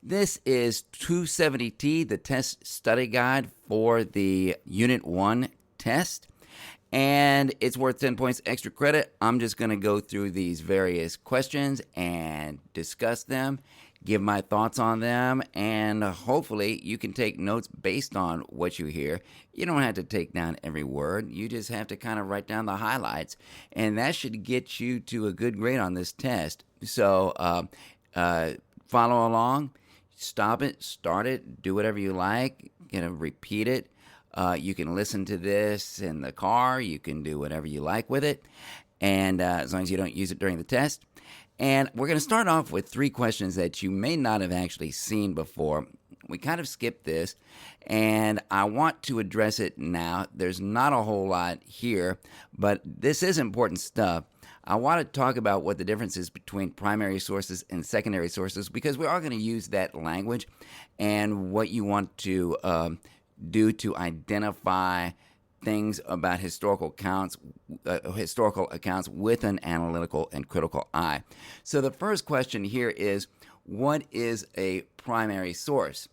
This is 270T, the test study guide for the Unit 1 test, and it's worth 10 points extra credit. I'm just going to go through these various questions and discuss them, give my thoughts on them, and hopefully you can take notes based on what you hear. You don't have to take down every word. You just have to kind of write down the highlights, and that should get you to a good grade on this test. So follow along. Stop it, start it, do whatever you like, repeat it. You can listen to this in the car. You can do whatever you like with it, and as long as you don't use it during the test. And we're going to start off with 3 questions that you may not have actually seen before. We kind of skipped this, and I want to address it now. There's not a whole lot here, but this is important stuff. I want to talk about what the difference is between primary sources and secondary sources, because we are going to use that language, and what you want to do to identify things about historical accounts with an analytical and critical eye. So the first question here is, what is a primary source?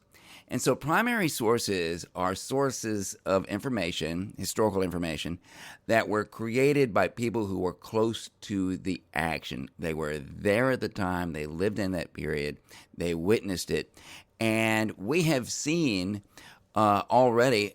And so primary sources are sources of information, historical information, that were created by people who were close to the action. They were there at the time, they lived in that period, they witnessed it. And we have seen already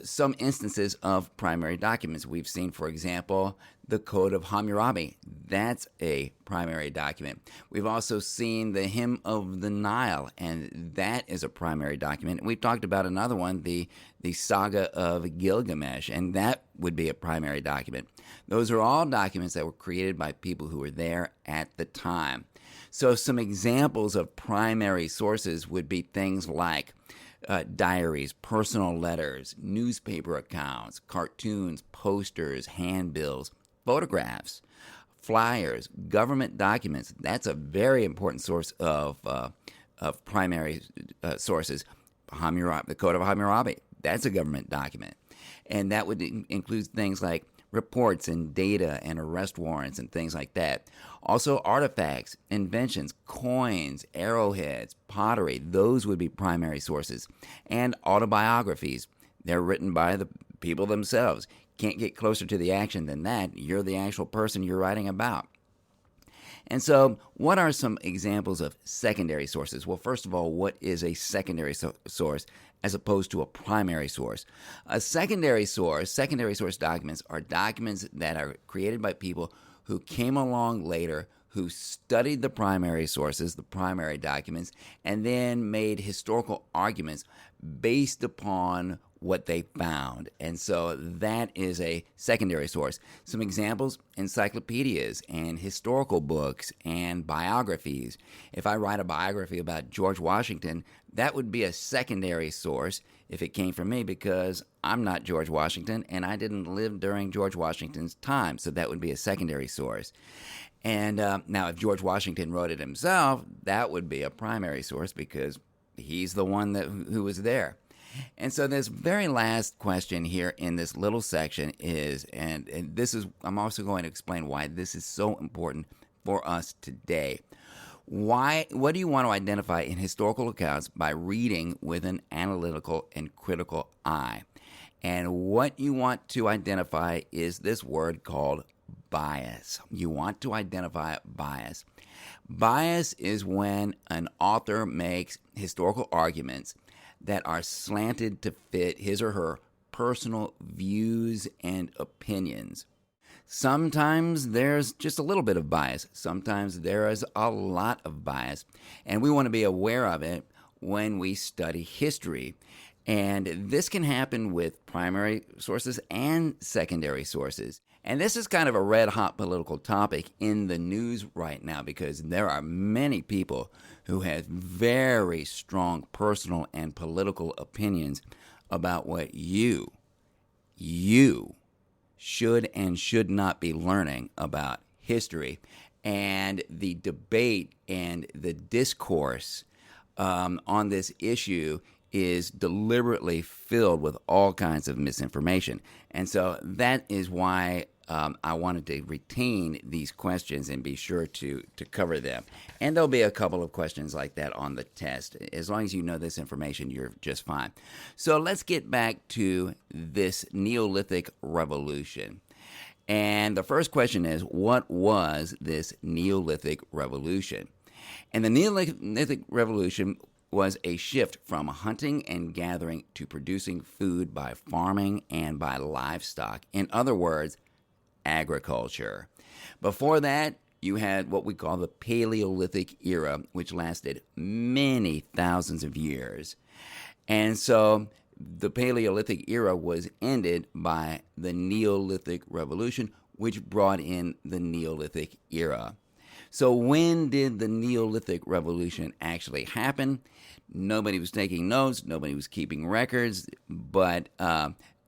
some instances of primary documents. We've seen, for example, the Code of Hammurabi. That's a primary document. We've also seen the Hymn of the Nile, and that is a primary document. We've talked about another one, the Saga of Gilgamesh, and that would be a primary document. Those are all documents that were created by people who were there at the time. So some examples of primary sources would be things like diaries, personal letters, newspaper accounts, cartoons, posters, handbills, photographs, flyers, government documents. That's a very important source of primary sources. Hammurabi, the Code of Hammurabi, that's a government document. And that would include things like reports and data and arrest warrants and things like that. Also, artifacts, inventions, coins, arrowheads, pottery, those would be primary sources. And autobiographies, they're written by the people themselves. Can't get closer to the action than that. You're the actual person you're writing about. And so, what are some examples of secondary sources? Well, first of all, what is a secondary source as opposed to a primary source? A secondary source documents are documents that are created by people who came along later, who studied the primary sources, the primary documents, and then made historical arguments based upon what they found. And so that is a secondary source. Some examples: encyclopedias and historical books and biographies. If I write a biography about George Washington, that would be a secondary source if it came from me, because I'm not George Washington and I didn't live during George Washington's time. So that would be a secondary source. And now, if George Washington wrote it himself, that would be a primary source because he's the one who was there. And so this very last question here in this little section is, and this is, I'm also going to explain why this is so important for us today. What do you want to identify in historical accounts by reading with an analytical and critical eye? And what you want to identify is this word called bias. You want to identify bias. Bias is when an author makes historical arguments that are slanted to fit his or her personal views and opinions. Sometimes there's just a little bit of bias. Sometimes there is a lot of bias. And we want to be aware of it when we study history. And this can happen with primary sources and secondary sources. And this is kind of a red-hot political topic in the news right now, because there are many people who have very strong personal and political opinions about what you should and should not be learning about history. And the debate and the discourse on this issue is deliberately filled with all kinds of misinformation. And so that is why I wanted to retain these questions and be sure to cover them. And there'll be a couple of questions like that on the test. As long as you know this information, you're just fine. So let's get back to this Neolithic revolution. And the first question is, what was this Neolithic revolution? And the Neolithic revolution was a shift from hunting and gathering to producing food by farming and by livestock. In other words, agriculture. Before that, you had what we call the Paleolithic era, which lasted many thousands of years. And so the Paleolithic era was ended by the Neolithic revolution, which brought in the Neolithic era. So when did the Neolithic revolution actually happen? Nobody was taking notes, nobody was keeping records, but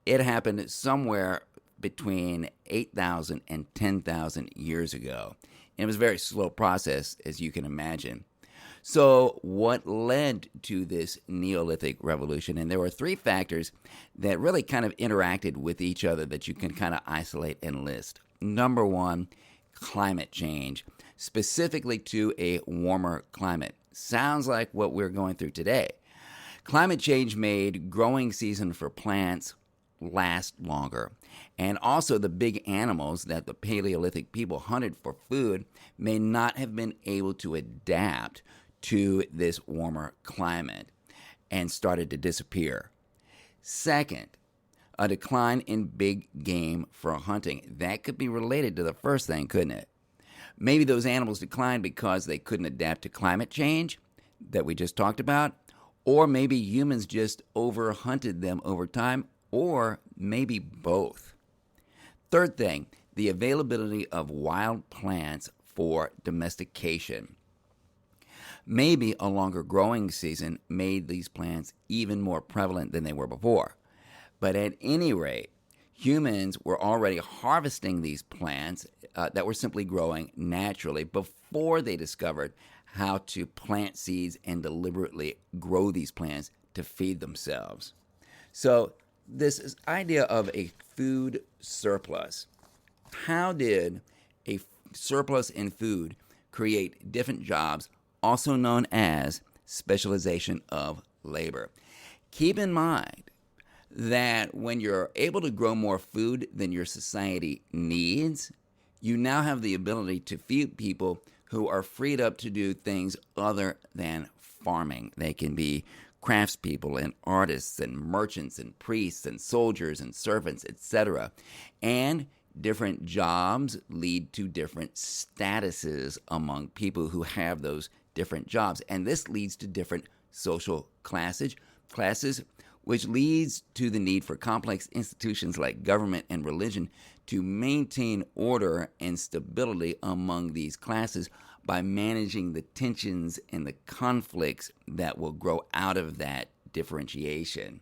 it happened somewhere between 8,000 and 10,000 years ago. And it was a very slow process, as you can imagine. So what led to this Neolithic revolution? And there were three factors that really kind of interacted with each other that you can kind of isolate and list. Number one, climate change, specifically to a warmer climate. Sounds like what we're going through today. Climate change made growing season for plants last longer. And also the big animals that the Paleolithic people hunted for food may not have been able to adapt to this warmer climate and started to disappear. Second, a decline in big game for hunting. That could be related to the first thing, couldn't it? Maybe those animals declined because they couldn't adapt to climate change that we just talked about, or maybe humans just overhunted them over time, or maybe both. Third thing, the availability of wild plants for domestication. Maybe a longer growing season made these plants even more prevalent than they were before. But at any rate, humans were already harvesting these plants that were simply growing naturally before they discovered how to plant seeds and deliberately grow these plants to feed themselves. So this idea of a food surplus. How did a surplus in food create different jobs, also known as specialization of labor? Keep in mind that when you're able to grow more food than your society needs, you now have the ability to feed people who are freed up to do things other than farming. They can be craftspeople and artists and merchants and priests and soldiers and servants, etc. And different jobs lead to different statuses among people who have those different jobs. And this leads to different social classes, which leads to the need for complex institutions like government and religion to maintain order and stability among these classes by managing the tensions and the conflicts that will grow out of that differentiation.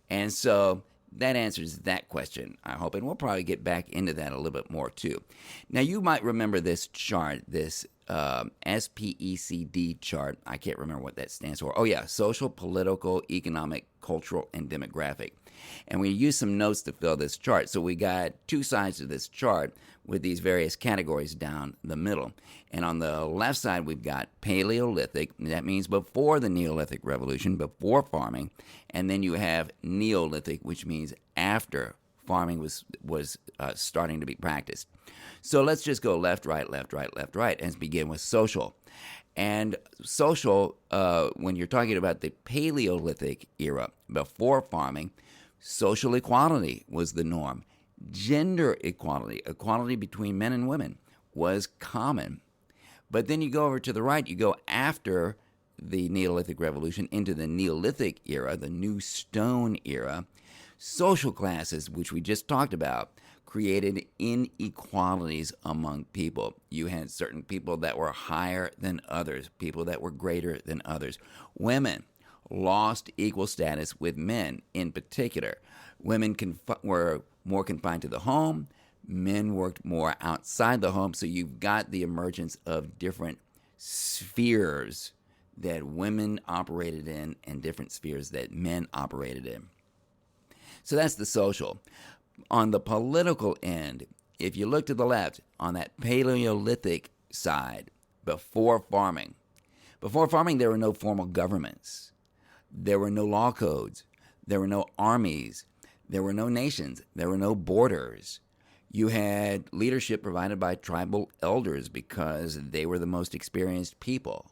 And so that answers that question, I hope, and we'll probably get back into that a little bit more too. Now, you might remember this chart, this SPECD chart. I can't remember what that stands for. Oh, yeah, social, political, economic, cultural, and demographic. And we used some notes to fill this chart. So we got two sides to this chart with these various categories down the middle. And on the left side, we've got Paleolithic. That means before the Neolithic Revolution, before farming. And then you have Neolithic, which means after farming was starting to be practiced. So let's just go left, right, and begin with social. And social, when you're talking about the Paleolithic era, before farming, social equality was the norm. Gender equality, equality between men and women, was common. But then you go over to the right, you go after the Neolithic Revolution into the Neolithic era, the New Stone era. Social classes, which we just talked about, created inequalities among people. You had certain people that were higher than others, people that were greater than others. Women lost equal status with men in particular. Women were more confined to the home. Men worked more outside the home. So you've got the emergence of different spheres that women operated in and different spheres that men operated in. So that's the social. On the political end, if you look to the left on that Paleolithic side, before farming, there were no formal governments. There were no law codes. There were no armies. There were no nations. There were no borders. You had leadership provided by tribal elders because they were the most experienced people.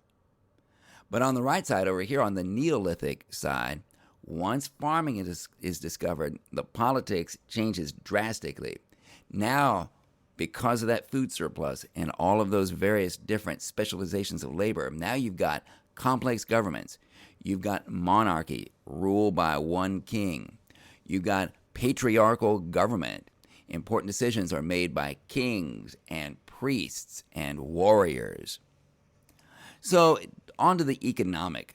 But on the right side over here, on the Neolithic side, once farming is discovered, the politics changes drastically. Now, because of that food surplus and all of those various different specializations of labor, now you've got complex governments. You've got monarchy, rule by one king. You've got patriarchal government. Important decisions are made by kings and priests and warriors. So, on to the economic.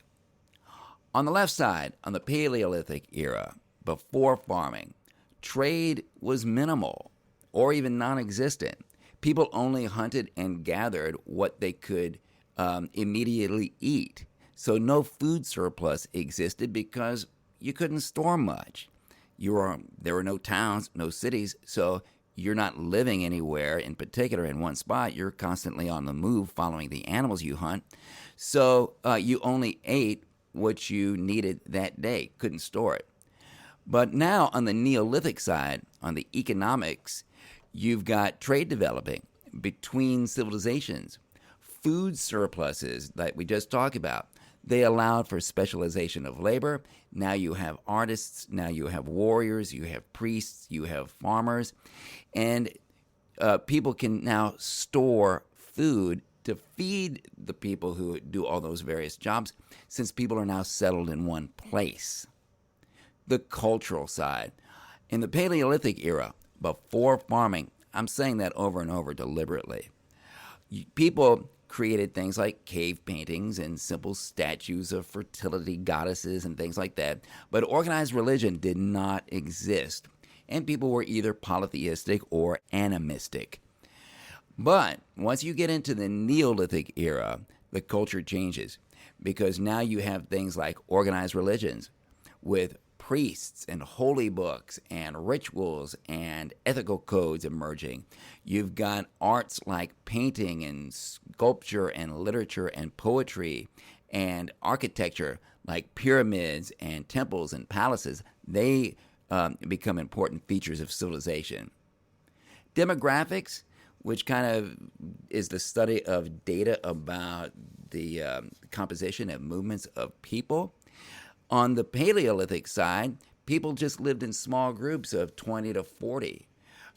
On the left side, on the Paleolithic era, before farming, trade was minimal or even non-existent. People only hunted and gathered what they could immediately eat. So no food surplus existed because you couldn't store much. There were no towns, no cities, so you're not living anywhere in particular in one spot. You're constantly on the move following the animals you hunt. So you only ate what you needed that day, couldn't store it. But now on the Neolithic side, on the economics, you've got trade developing between civilizations. Food surpluses that we just talked about, they allowed for specialization of labor. Now you have artists, now you have warriors, you have priests, you have farmers, and people can now store food to feed the people who do all those various jobs, since people are now settled in one place. The cultural side. In the Paleolithic era, before farming, I'm saying that over and over deliberately, people created things like cave paintings and simple statues of fertility goddesses and things like that, but organized religion did not exist, and people were either polytheistic or animistic. But once you get into the Neolithic era, the culture changes, because now you have things like organized religions with priests and holy books and rituals and ethical codes emerging. You've got arts like painting and sculpture and literature and poetry and architecture like pyramids and temples and palaces. They become important features of civilization. Demographics, which kind of is the study of data about the composition and movements of people. On the Paleolithic side, people just lived in small groups of 20 to 40.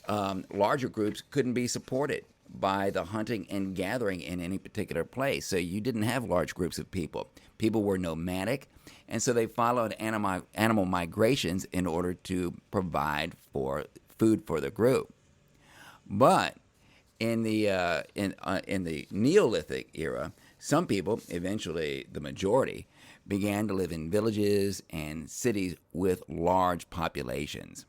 Larger groups couldn't be supported by the hunting and gathering in any particular place, so you didn't have large groups of people. People were nomadic, and so they followed animal migrations in order to provide for food for the group. But in the Neolithic era, some people, eventually the majority, began to live in villages and cities with large populations.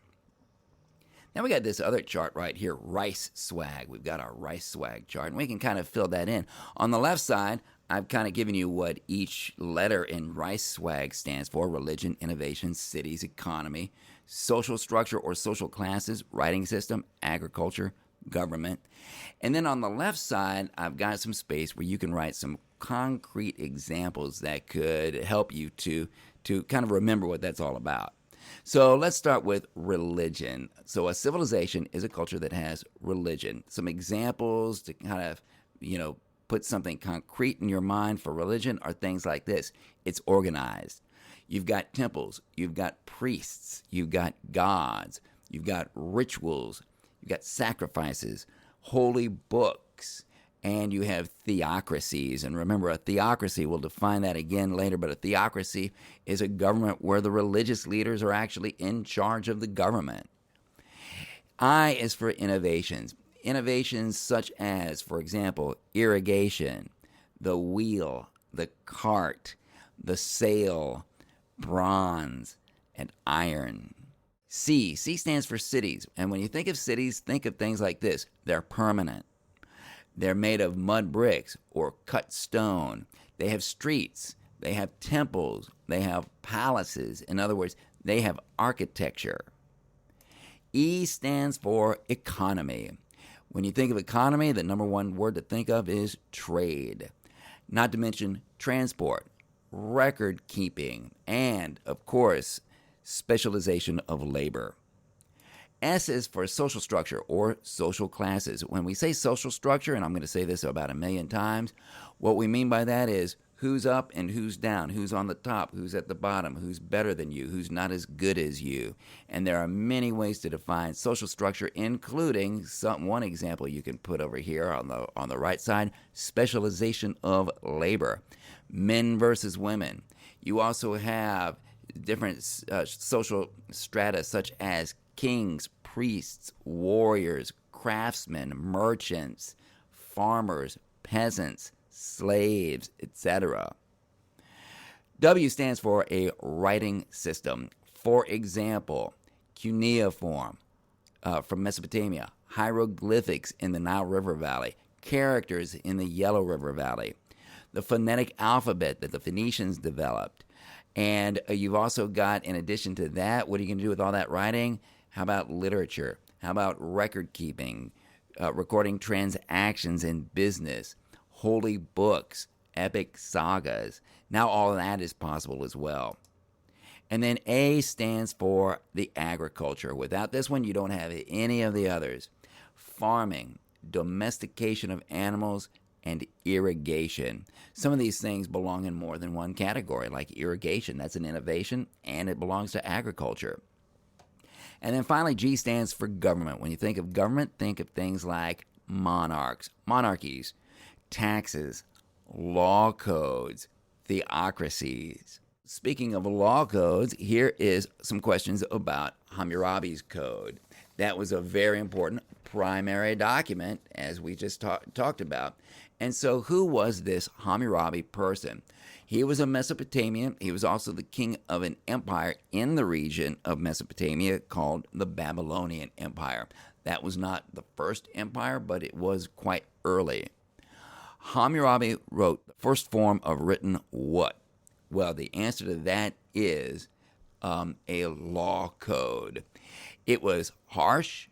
Now we got this other chart right here, rice swag. We've got our rice swag chart, and we can kind of fill that in. On the left side, I've kind of given you what each letter in rice swag stands for: religion, innovation, cities, economy, social structure or social classes, writing system, agriculture, government. And then on the left side, I've got some space where you can write some concrete examples that could help you to kind of remember what that's all about. So let's start with religion. So a civilization is a culture that has religion. Some examples to kind of, put something concrete in your mind for religion are things like this. It's organized. You've got temples, you've got priests, you've got gods, you've got rituals, you've got sacrifices, holy books, and you have theocracies. And remember, a theocracy, we'll define that again later, but a theocracy is a government where the religious leaders are actually in charge of the government. I is for innovations. Innovations such as, for example, irrigation, the wheel, the cart, the sail, bronze, and iron. C stands for cities. And when you think of cities, think of things like this. They're permanent. They're made of mud bricks or cut stone. They have streets. They have temples. They have palaces. In other words, they have architecture. E stands for economy. When you think of economy, the number one word to think of is trade. Not to mention transport, record keeping, and, of course, specialization of labor. S is for social structure or social classes. When we say social structure, and I'm going to say this about 1,000,000 times, what we mean by that is who's up and who's down, who's on the top, who's at the bottom, who's better than you, who's not as good as you. And there are many ways to define social structure, including one example you can put over here on the right side, specialization of labor, men versus women. You also have different social strata such as kings, priests, warriors, craftsmen, merchants, farmers, peasants, slaves, etc. W stands for a writing system. For example, cuneiform from Mesopotamia, hieroglyphics in the Nile River Valley, characters in the Yellow River Valley, the phonetic alphabet that the Phoenicians developed. And you've also got, in addition to that, what are you going to do with all that writing? How about literature? How about record keeping, recording transactions in business, holy books, epic sagas? Now all of that is possible as well. And then A stands for the agriculture. Without this one, you don't have any of the others. Farming, domestication of animals, and irrigation. Some of these things belong in more than one category, like irrigation. That's an innovation, and it belongs to agriculture. And then finally, G stands for government. When you think of government, think of things like monarchies, taxes, law codes, theocracies. Speaking of law codes, here is some questions about Hammurabi's code. That was a very important primary document, as we just talked about. And so who was this Hammurabi person? He was a Mesopotamian. He was also the king of an empire in the region of Mesopotamia called the Babylonian Empire. That was not the first empire, but it was quite early. Hammurabi wrote the first form of written what? Well, the answer to that is a law code. It was harsh.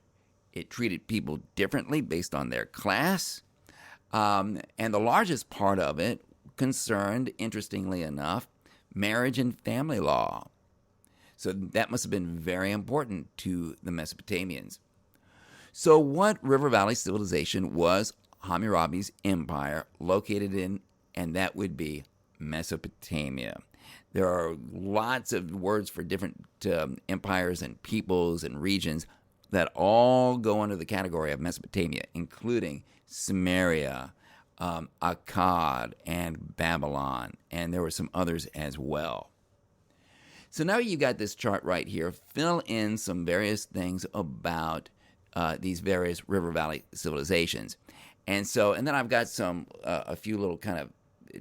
It treated people differently based on their class. And the largest part of it concerned, interestingly enough, marriage and family law. So that must have been very important to the Mesopotamians. So what river valley civilization was Hammurabi's empire located in? And that would be Mesopotamia. There are lots of words for different empires and peoples and regions that all go under the category of Mesopotamia, including Sumeria, Akkad, and Babylon, and there were some others as well. So now you've got this chart right here. Fill in some various things about these various river valley civilizations. And then I've got a few little kind of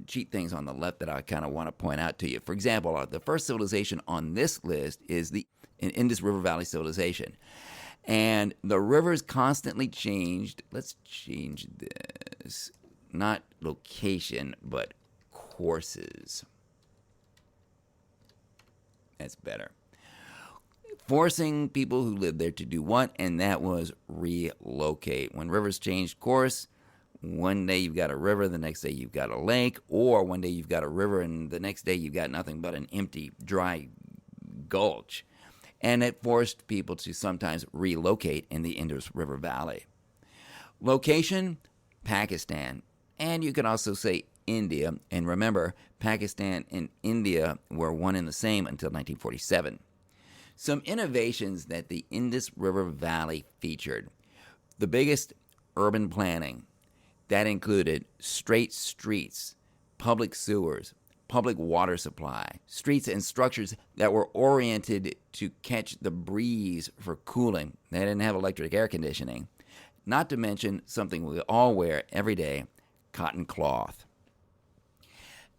cheat things on the left that I kind of want to point out to you. For example, the first civilization on this list is the Indus River Valley civilization. And the rivers constantly changed. Let's change this. Not location, but courses. That's better. Forcing people who lived there to do what? And that was relocate. When rivers changed course, one day you've got a river, the next day you've got a lake, or one day you've got a river and the next day you've got nothing but an empty, dry gulch. And it forced people to sometimes relocate in the Indus River Valley. Location, Pakistan. And you can also say India. And remember, Pakistan and India were one and the same until 1947. Some innovations that the Indus River Valley featured. The biggest, urban planning. That included straight streets, public sewers, public water supply, streets and structures that were oriented to catch the breeze for cooling. They didn't have electric air conditioning. Not to mention something we all wear every day, cotton cloth.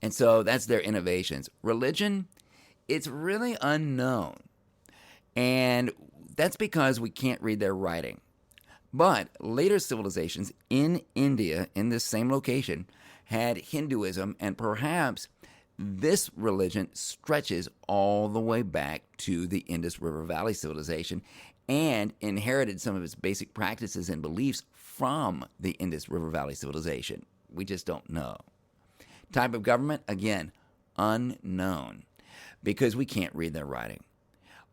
And so that's their innovations. Religion, it's really unknown. And that's because we can't read their writing. But later civilizations in India, in this same location, had Hinduism, and perhaps this religion stretches all the way back to the Indus River Valley civilization, and inherited some of its basic practices and beliefs from the Indus River Valley civilization. We just don't know. Type of government, again, unknown, because we can't read their writing.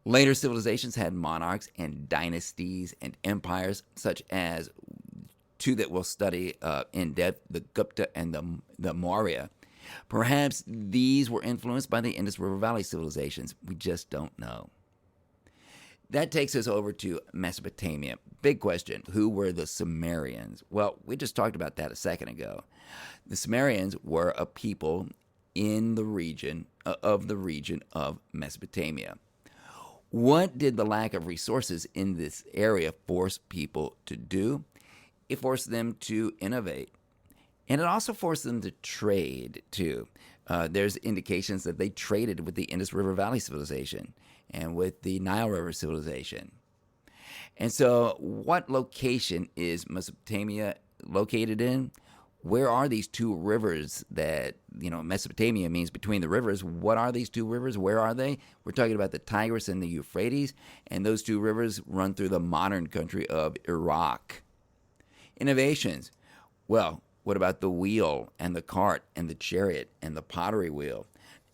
Later civilizations had monarchs and dynasties and empires, such as two that we'll study in depth, the Gupta and the Maurya. Perhaps these were influenced by the Indus River Valley civilizations. We just don't know. That takes us over to Mesopotamia. Big question. Who were the Sumerians? Well, we just talked about that a second ago. The Sumerians were a people in the region of Mesopotamia. What did the lack of resources in this area force people to do? It forced them to innovate. And it also forced them to trade, too. There's indications that they traded with the Indus River Valley civilization and with the Nile River civilization. And so what location is Mesopotamia located in? Where are these two rivers that, Mesopotamia means between the rivers? What are these two rivers? Where are they? We're talking about the Tigris and the Euphrates, and those two rivers run through the modern country of Iraq. Innovations. Well, what about the wheel and the cart and the chariot and the pottery wheel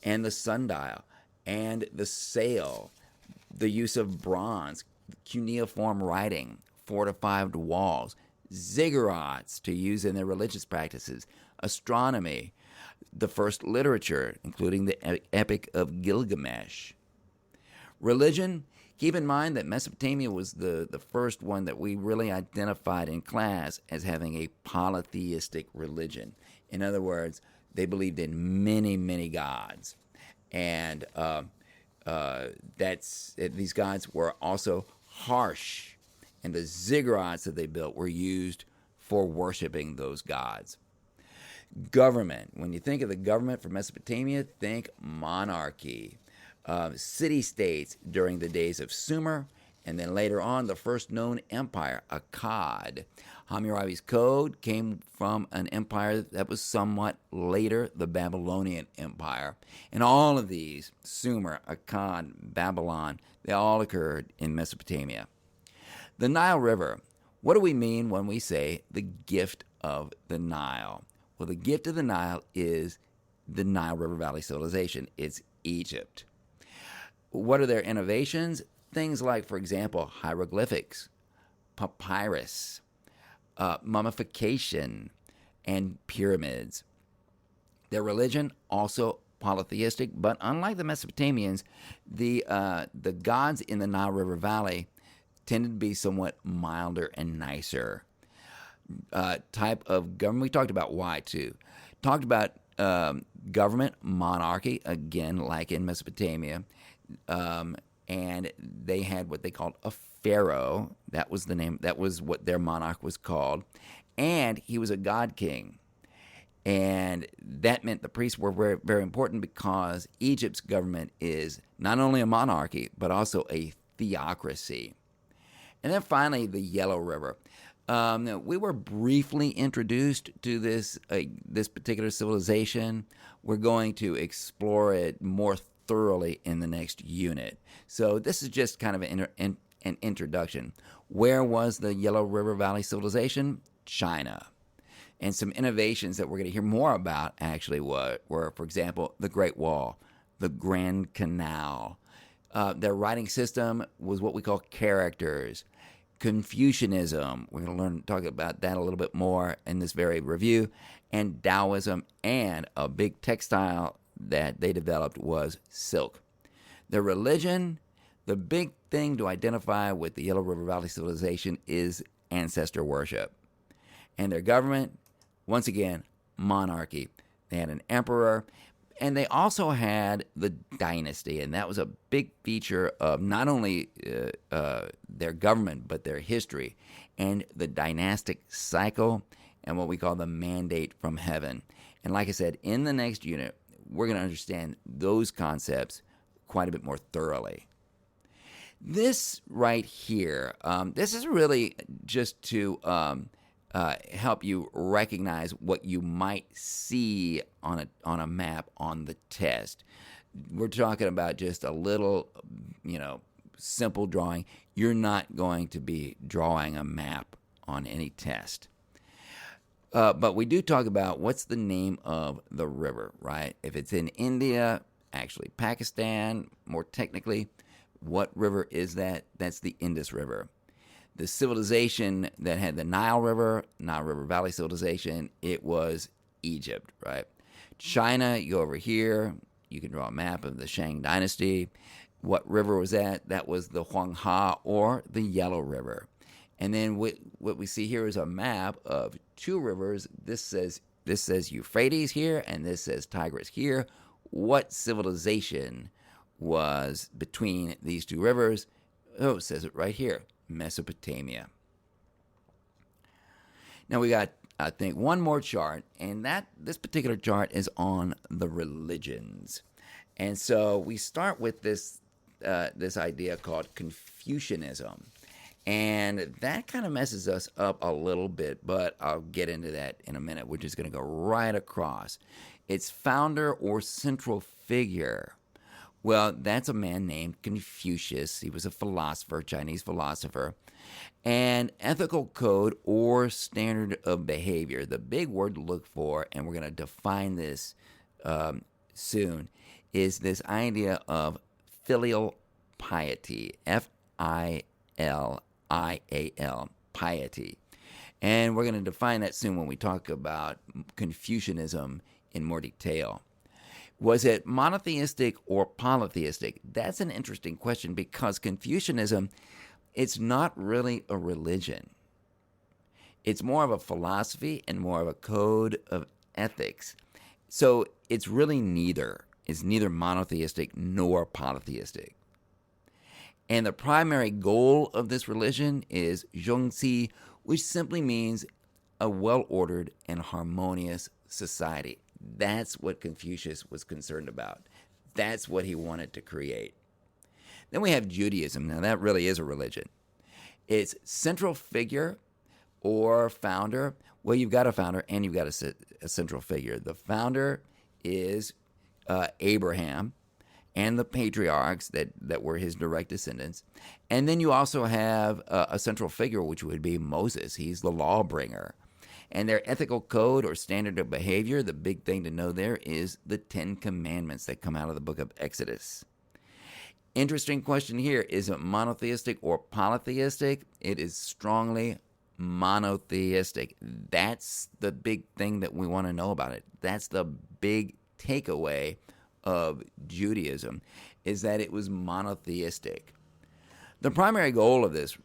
and the sundial and the sail, the use of bronze, cuneiform writing, fortified walls, ziggurats to use in their religious practices, astronomy, the first literature, including the Epic of Gilgamesh. Religion, keep in mind that Mesopotamia was the first one that we really identified in class as having a polytheistic religion. In other words, they believed in many, many gods. And these gods were also harsh. And the ziggurats that they built were used for worshiping those gods. Government. When you think of the government for Mesopotamia, think monarchy. City-states during the days of Sumer, and then later on, the first known empire, Akkad. Hammurabi's code came from an empire that was somewhat later, the Babylonian Empire. And all of these, Sumer, Akkad, Babylon, they all occurred in Mesopotamia. The Nile River. What do we mean when we say the gift of the Nile? Well, the gift of the Nile is the Nile River Valley civilization. It's Egypt. What are their innovations? Things like, for example, hieroglyphics, papyrus, mummification, and pyramids. Their religion, also polytheistic, but unlike the Mesopotamians, the gods in the Nile River Valley tended to be somewhat milder and nicer. Type of government, we talked about why too. Talked about government, monarchy, again, like in Mesopotamia. And they had what they called a pharaoh. That was the name. That was what their monarch was called. And he was a god king. And that meant the priests were very, very important because Egypt's government is not only a monarchy, but also a theocracy. And then finally, the Yellow River. We were briefly introduced to this particular civilization. We're going to explore it more thoroughly in the next unit. So this is just kind of an introduction. Where was the Yellow River Valley civilization? China. And some innovations that we're going to hear more about actually were, for example, the Great Wall, the Grand Canal. Their writing system was what we call characters. Confucianism, we're going to talk about that a little bit more in this very review, and Taoism, and a big textile that they developed was silk. Their religion, the big thing to identify with the Yellow River Valley civilization is ancestor worship. And their government, once again, monarchy. They had an emperor, and they also had the dynasty, and that was a big feature of not only their government, but their history, and the dynastic cycle, and what we call the mandate from heaven. And like I said, in the next unit, we're going to understand those concepts quite a bit more thoroughly. This right here, this is really just to help you recognize what you might see on a map on the test. We're talking about just a little, simple drawing. You're not going to be drawing a map on any test. But we do talk about what's the name of the river, right? If it's in India, actually Pakistan, more technically, what river is that? That's the Indus River. The civilization that had the Nile River Valley civilization, it was Egypt, right? China, you go over here, you can draw a map of the Shang Dynasty. What river was that? That was the Huanghe, or the Yellow River. And then what we see here is a map of two rivers. This says Euphrates here, and this says Tigris here. What civilization was between these two rivers? Oh, it says it right here, Mesopotamia. Now we got, I think, one more chart, and this particular chart is on the religions. And so we start with this idea called Confucianism. And that kind of messes us up a little bit, but I'll get into that in a minute. We're just going to go right across. Its founder or central figure, well, that's a man named Confucius. He was a philosopher, Chinese philosopher. And ethical code or standard of behavior, the big word to look for, and we're going to define this soon, is this idea of filial piety, F-I-L-I-A-L, piety. And we're going to define that soon when we talk about Confucianism in more detail. Was it monotheistic or polytheistic? That's an interesting question, because Confucianism, it's not really a religion. It's more of a philosophy and more of a code of ethics. So it's really neither. It's neither monotheistic nor polytheistic. And the primary goal of this religion is zhongxi, which simply means a well-ordered and harmonious society. That's what Confucius was concerned about. That's what he wanted to create. Then we have Judaism. Now, that really is a religion. Its central figure or founder, well, you've got a founder and you've got a central figure. The founder is Abraham and the patriarchs that were his direct descendants. And then you also have a central figure, which would be Moses. He's the lawbringer. And their ethical code or standard of behavior, the big thing to know there is the 10 Commandments that come out of the book of Exodus. Interesting question here. Is it monotheistic or polytheistic? It is strongly monotheistic. That's the big thing that we want to know about it. That's the big takeaway of Judaism, is that it was monotheistic. The primary goal of this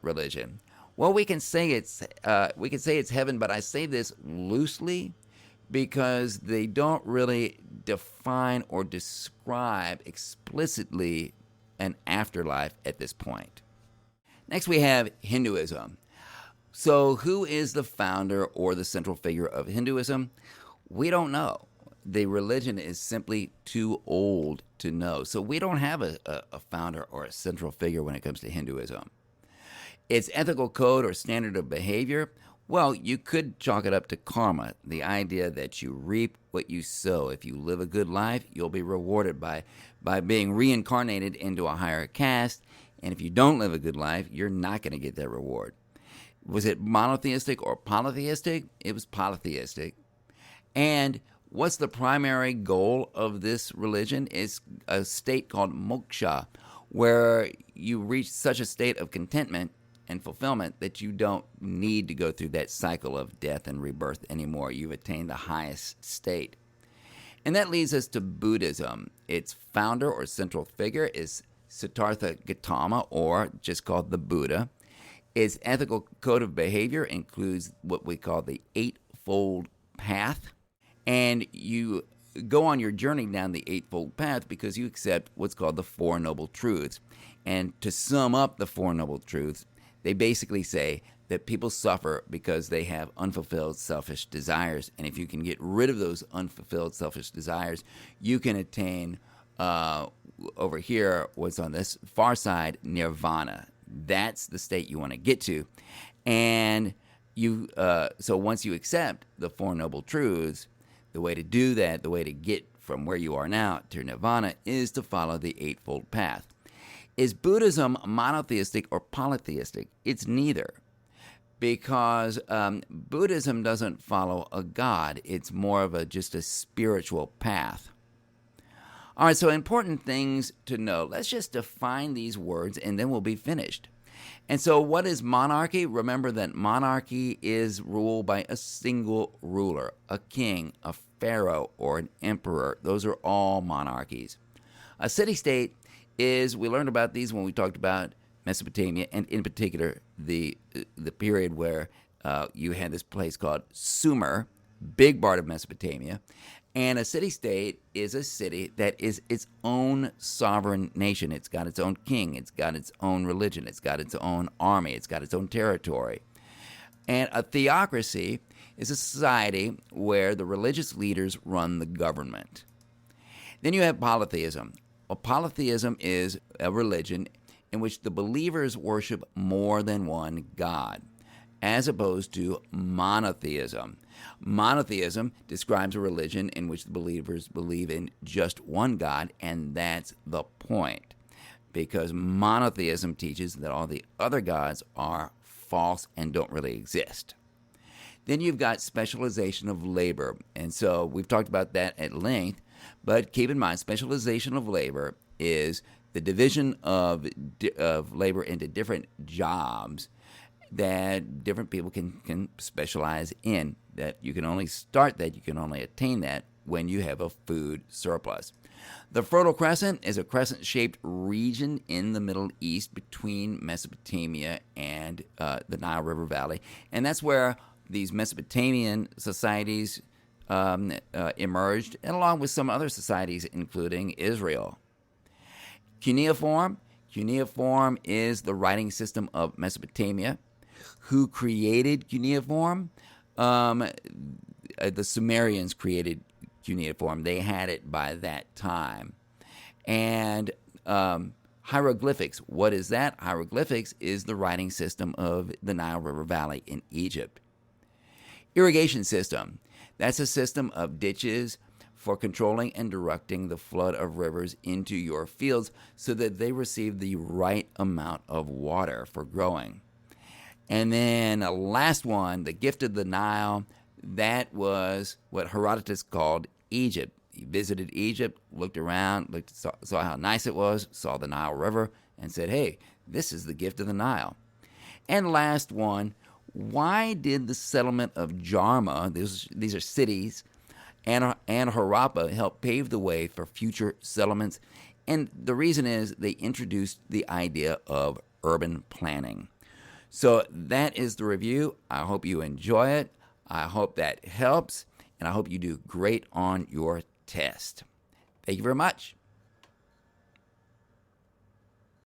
religion, well, we can say it's heaven, but I say this loosely because they don't really define or describe explicitly an afterlife at this point. Next, we have Hinduism. So, who is the founder or the central figure of Hinduism? We don't know. The religion is simply too old to know. So, we don't have a founder or a central figure when it comes to Hinduism. Its ethical code or standard of behavior, well, you could chalk it up to karma, the idea that you reap what you sow. If you live a good life, you'll be rewarded by being reincarnated into a higher caste. And if you don't live a good life, you're not going to get that reward. Was it monotheistic or polytheistic? It was polytheistic. And what's the primary goal of this religion? It's a state called moksha, where you reach such a state of contentment and fulfillment that you don't need to go through that cycle of death and rebirth anymore. You've attained the highest state. And that leads us to Buddhism. Its founder or central figure is Siddhartha Gautama, or just called the Buddha. Its ethical code of behavior includes what we call the Eightfold Path. And you go on your journey down the Eightfold Path because you accept what's called the Four Noble Truths. And to sum up the Four Noble Truths, they basically say that people suffer because they have unfulfilled selfish desires. And if you can get rid of those unfulfilled selfish desires, you can attain, over here, what's on this far side, nirvana. That's the state you want to get to. And so once you accept the Four Noble Truths, the way to do that, the way to get from where you are now to nirvana, is to follow the Eightfold Path. Is Buddhism monotheistic or polytheistic? It's neither, because Buddhism doesn't follow a god. It's more of just a spiritual path. All right, so important things to know. Let's just define these words and then we'll be finished. And so what is monarchy? Remember that monarchy is ruled by a single ruler, a king, a pharaoh, or an emperor. Those are all monarchies. A city-state is, we learned about these when we talked about Mesopotamia, and in particular the period where you had this place called Sumer, big part of Mesopotamia. And a city-state is a city that is its own sovereign nation. It's got its own king. It's got its own religion. It's got its own army. It's got its own territory. And a theocracy is a society where the religious leaders run the government. Then you have polytheism. Well, polytheism is a religion in which the believers worship more than one god, as opposed to monotheism. Monotheism describes a religion in which the believers believe in just one God, and that's the point. Because monotheism teaches that all the other gods are false and don't really exist. Then you've got specialization of labor. And so we've talked about that at length, but keep in mind, specialization of labor is the division of labor into different jobs that different people can specialize in. That you can only start that, you can only attain that when you have a food surplus. The Fertile Crescent is a crescent-shaped region in the Middle East between Mesopotamia and the Nile River Valley. And that's where these Mesopotamian societies emerged, and along with some other societies, including Israel. Cuneiform is the writing system of Mesopotamia. Who created cuneiform? The Sumerians created cuneiform. They had it by that time. And hieroglyphics, what is that? Hieroglyphics is the writing system of the Nile River Valley in Egypt. Irrigation system, that's a system of ditches for controlling and directing the flood of rivers into your fields so that they receive the right amount of water for growing. And then a last one, the gift of the Nile, that was what Herodotus called Egypt. He visited Egypt, looked around, saw how nice it was, saw the Nile River, and said, hey, this is the gift of the Nile. And last one, why did the settlement of Jarma, these are cities, and Harappa help pave the way for future settlements? And the reason is they introduced the idea of urban planning. So that is the review. I hope you enjoy it. I hope that helps, and I hope you do great on your test. Thank you very much.